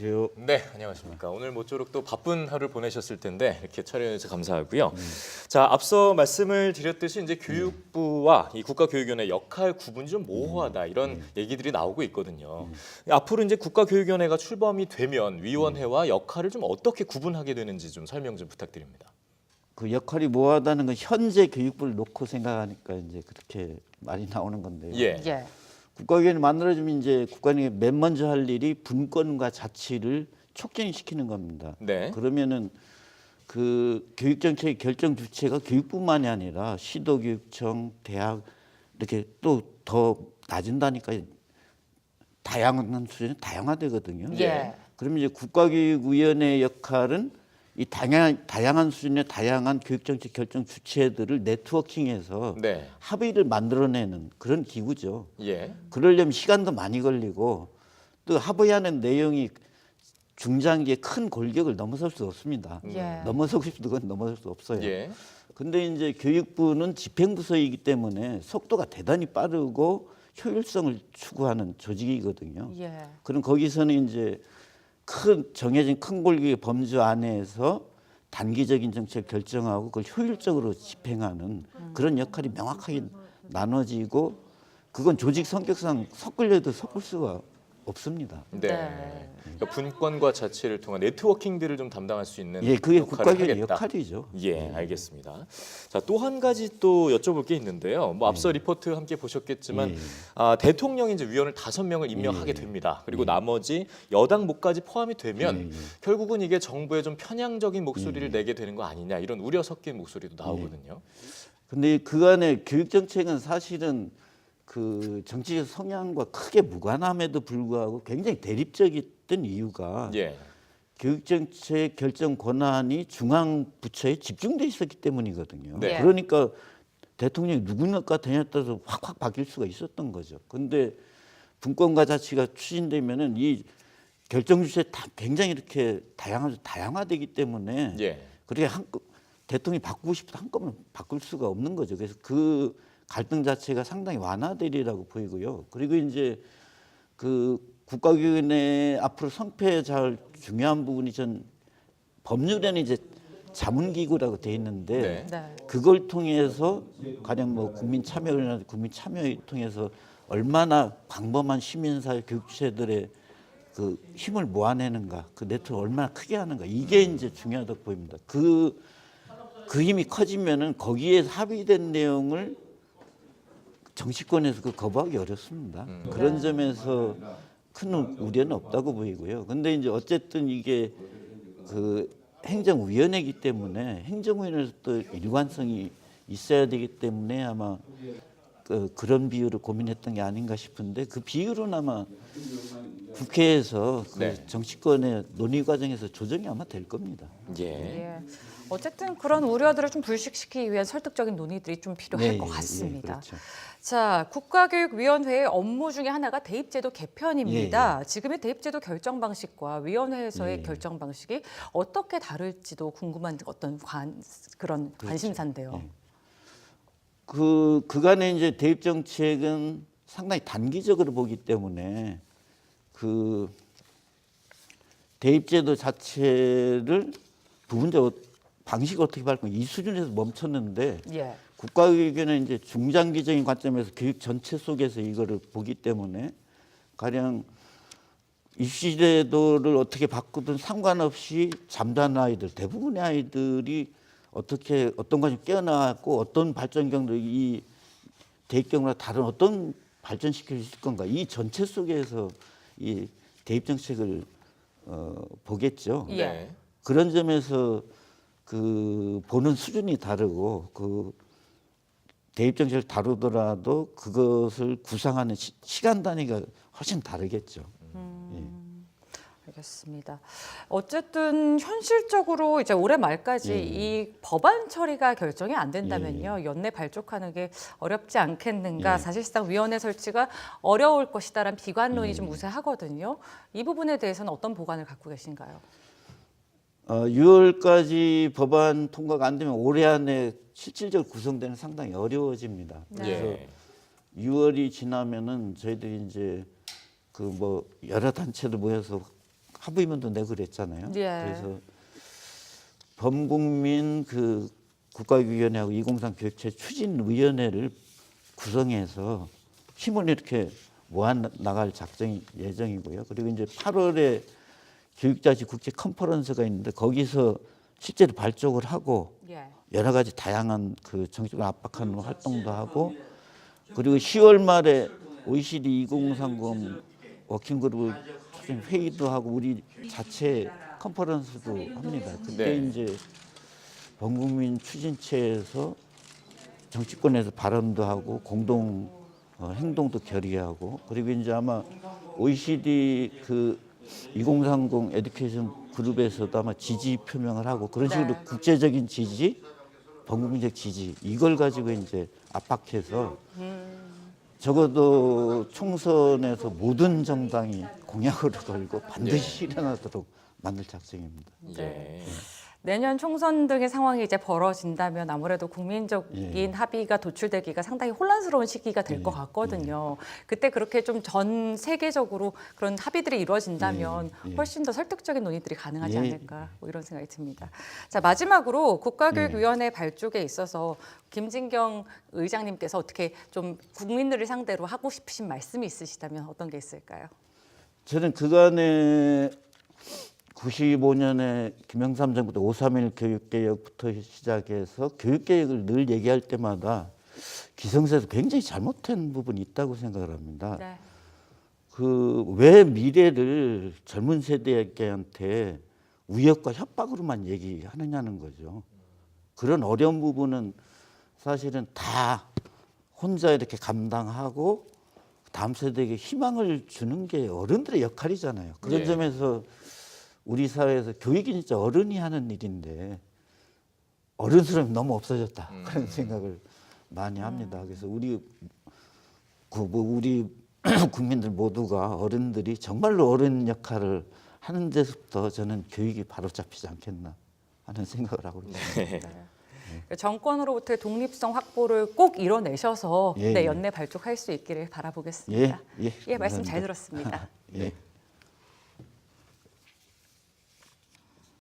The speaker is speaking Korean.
안녕하세요. 네, 안녕하십니까. 오늘 모쪼록 또 바쁜 하루 보내셨을 텐데 이렇게 촬영해 주셔서 감사하고요. 자, 앞서 말씀을 드렸듯이 이제 교육부와 이 국가교육위원회 역할 구분이 좀 모호하다 이런 얘기들이 나오고 있거든요. 앞으로 이제 국가교육위원회가 출범이 되면 위원회와 역할을 좀 어떻게 구분하게 되는지 좀 설명 좀 부탁드립니다. 그 역할이 뭐하다는 건 현재 교육부를 놓고 생각하니까 이제 그렇게 말이 나오는 건데요. 예. 국가교육이 만들어지면 이제 국가교육이 맨 먼저 할 일이 분권과 자치를 촉진시키는 겁니다. 네. 그러면은 그 교육정책의 결정 주체가 교육뿐만이 아니라 시도교육청, 대학 이렇게 또 더 낮은다니까 다양한 수준이 다양화되거든요. 예. 그러면 이제 국가교육위원회의 역할은 이 다양한 수준의 다양한 교육정책 결정 주체들을 네트워킹해서 네. 합의를 만들어내는 그런 기구죠. 예. 그러려면 시간도 많이 걸리고 또 합의하는 내용이 중장기의 큰 골격을 넘어설 수 없습니다. 넘어서고 싶어도 그건 넘어설 수 없어요. 예. 근데 이제 교육부는 집행부서이기 때문에 속도가 대단히 빠르고 효율성을 추구하는 조직이거든요. 그럼 거기서는 이제 정해진 큰 골격의 범주 안에서 단기적인 정책을 결정하고 그걸 효율적으로 집행하는 그런 역할이 명확하게 나눠지고 그건 조직 성격상 섞으려도 섞을 수가 없습니다. 네. 그러니까 분권과 자치를 통한 네트워킹들을 좀 담당할 수 있는 예, 그게 역할을 국가교육의 하겠다. 역할이죠. 예, 알겠습니다. 자, 또 한 가지 또 여쭤볼 게 있는데요. 뭐 앞서 리포트 함께 보셨겠지만 대통령이 이제 위원을 5명을 임명하게 됩니다. 그리고 나머지 여당 목까지 포함이 되면 결국은 이게 정부에 좀 편향적인 목소리를 내게 되는 거 아니냐 이런 우려 섞인 목소리도 나오거든요. 근데 그간의 교육 정책은 사실은 그 정치적 성향과 크게 무관함에도 불구하고 굉장히 대립적이었던 이유가 교육정책 결정 권한이 중앙 부처에 집중돼 있었기 때문이거든요. 네. 그러니까 대통령이 누구가 되냐에 따라서 확확 바뀔 수가 있었던 거죠. 그런데 분권과 자치가 추진되면은 이 결정 주체 다 굉장히 이렇게 다양화되기 때문에 그렇게 대통령이 바꾸고 싶어도 한꺼번에 바꿀 수가 없는 거죠. 그래서 그 갈등 자체가 상당히 완화되리라고 보이고요. 그리고 이제 그 국가교육위원회 앞으로 성패잘 중요한 부분이 전 법률에는 이제 자문기구라고 돼 있는데 그걸 통해서 가령 뭐 국민참여나 국민참여를 통해서 얼마나 광범한 시민사회 교육주체들의 그 힘을 모아내는가, 그 네트워크를 얼마나 크게 하는가 이게 이제 중요하다고 보입니다. 그 힘이 커지면은 거기에 합의된 내용을 정치권에서 그 거부하기 어렵습니다. 그런 점에서 큰 우려는 없다고 보이고요. 근데 이제 어쨌든 이게 그 행정위원회이기 때문에 행정위원회에서 또 일관성이 있어야 되기 때문에 아마 그런 비율을 고민했던 게 아닌가 싶은데 그 비율은 아마 국회에서 그 정치권의 논의 과정에서 조정이 아마 될 겁니다. 어쨌든 그런 우려들을 좀 불식시키기 위한 설득적인 논의들이 좀 필요할 것 같습니다. 그렇죠. 자, 국가교육위원회의 업무 중에 하나가 대입제도 개편입니다. 지금의 대입제도 결정 방식과 위원회에서의 결정 방식이 어떻게 다를지도 궁금한 어떤 그런 관심사인데요. 그간의 이제 대입 정책은 상당히 단기적으로 보기 때문에 그 대입제도 자체를 부분적으로 방식을 어떻게 할 건가 이 수준에서 멈췄는데 국가교육위원회 이제 중장기적인 관점에서 교육 전체 속에서 이거를 보기 때문에 가령 입시제도를 어떻게 바꾸든 상관없이 잠자는 아이들 대부분의 아이들이 어떤 것이 깨어나고 어떤 발전 경로 이 대입 경로와 다른 어떤 발전시킬 수 있을 건가 이 전체 속에서 이 대입 정책을 보겠죠. 그런 점에서 그 보는 수준이 다르고 그 대입 정책을 다루더라도 그것을 구상하는 시간 단위가 훨씬 다르겠죠. 알겠습니다. 어쨌든 현실적으로 이제 올해 말까지 이 법안 처리가 결정이 안 된다면요. 연내 발족하는 게 어렵지 않겠는가. 사실상 위원회 설치가 어려울 것이다라는 비관론이 좀 우세하거든요. 이 부분에 대해서는 어떤 보관을 갖고 계신가요? 6월까지 법안 통과가 안 되면 올해 안에 실질적으로 구성되는 상당히 어려워집니다. 그래서 6월이 지나면은 저희들이 이제 그 뭐 여러 단체들 모여서 합의문도 내고 그랬잖아요. 예. 그래서 범국민 그 국가교육위원회하고 2030 교육체 추진위원회를 구성해서 힘을 이렇게 모아 나갈 예정이고요. 그리고 이제 8월에 교육자치 국제 컨퍼런스가 있는데 거기서 실제로 발족을 하고 예. 여러 가지 다양한 그 정책을 압박하는 활동도 하고 그리고 10월 말에 OECD 2030 워킹그룹 회의도 하고 우리 자체 컨퍼런스도 합니다. 그때 네. 이제 범국민 추진체에서 정치권에서 발언도 하고 공동 행동도 결의하고 그리고 이제 아마 OECD 그 2030 에듀케이션 그룹에서도 아마 지지 표명을 하고 그런 식으로 네. 국제적인 지지, 범국민적 지지 이걸 가지고 이제 압박해서 적어도 총선에서 모든 정당이 공약으로 걸고 반드시 실현하도록 만들 작정입니다. 예. 내년 총선 등의 상황이 이제 벌어진다면 아무래도 국민적인 예. 합의가 도출되기가 상당히 혼란스러운 시기가 될 것 예. 같거든요. 그때 그렇게 좀 전 세계적으로 그런 합의들이 이루어진다면 예. 훨씬 더 설득적인 논의들이 가능하지 예. 않을까 뭐 이런 생각이 듭니다. 자, 마지막으로 국가교육위원회 발족에 있어서 김진경 의장님께서 어떻게 좀 국민들을 상대로 하고 싶으신 말씀이 있으시다면 어떤 게 있을까요? 저는 그간에 95년에 김영삼 정부 때 5.3.1 교육개혁부터 시작해서 교육개혁을 늘 얘기할 때마다 기성세에서 굉장히 잘못된 부분이 있다고 생각을 합니다. 네. 그 왜 미래를 젊은 세대한테 우역과 협박으로만 얘기하느냐는 거죠. 그런 어려운 부분은 사실은 다 혼자 이렇게 감당하고 다음 세대에게 희망을 주는 게 어른들의 역할이잖아요. 그런 예. 점에서 우리 사회에서 교육이 진짜 어른이 하는 일인데 어른스러움이 너무 없어졌다 그런 생각을 많이 합니다. 그래서 우리 국민들 모두가 어른들이 정말로 어른 역할을 하는 데서부터 저는 교육이 바로 잡히지 않겠나 하는 생각을 하고 있습니다. 정권으로부터의 독립성 확보를 꼭 이뤄내셔서 예, 네, 예. 연내 발족할 수 있기를 바라보겠습니다. 예, 예, 말씀 잘 감사합니다. 들었습니다. 예.